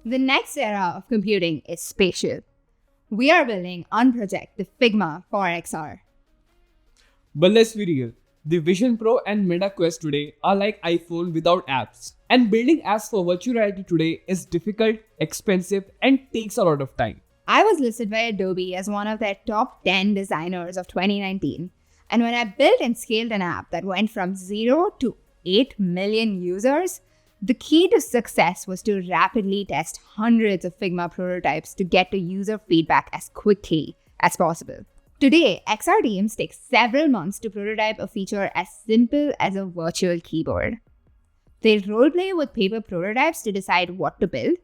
The next era of computing is spatial. We are building Unproject, the Figma for XR. But let's be real. The Vision Pro and Meta Quest today are like iPhone without apps. And building apps for virtual reality today is difficult, expensive, and takes a lot of time. I was listed by Adobe as one of their top 10 designers of 2019. And when I built and scaled an app that went from 0 to 8 million users, the key to success was to rapidly test hundreds of Figma prototypes to get to user feedback as quickly as possible. Today, XR teams take several months to prototype a feature as simple as a virtual keyboard. They roleplay with paper prototypes to decide what to build,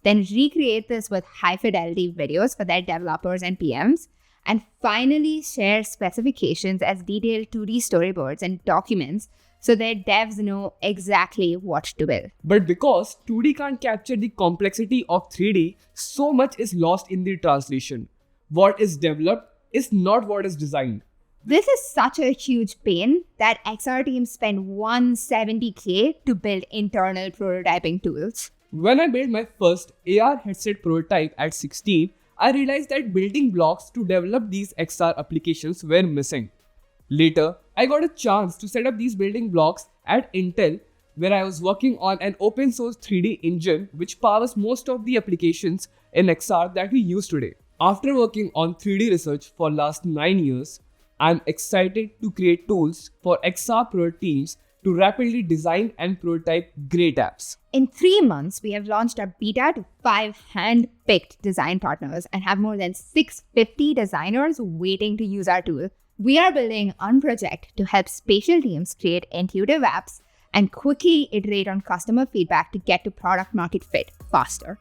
then recreate this with high-fidelity videos for their developers and PMs, and finally share specifications as detailed 2D storyboards and documents so their devs know exactly what to build. But because 2D can't capture the complexity of 3D, so much is lost in the translation. What is developed is not what is designed. This is such a huge pain that XR teams spend $170K to build internal prototyping tools. When I built my first AR headset prototype at 16, I realized that building blocks to develop these XR applications were missing. Later, I got a chance to set up these building blocks at Intel, where I was working on an open source 3D engine which powers most of the applications in XR that we use today. After working on 3D research for last 9 years, I'm excited to create tools for XR pro teams to rapidly design and prototype great apps. In 3 months, we have launched our beta to 5 hand-picked design partners and have more than 650 designers waiting to use our tool. We are building Unproject to help spatial teams create intuitive apps and quickly iterate on customer feedback to get to product market fit faster.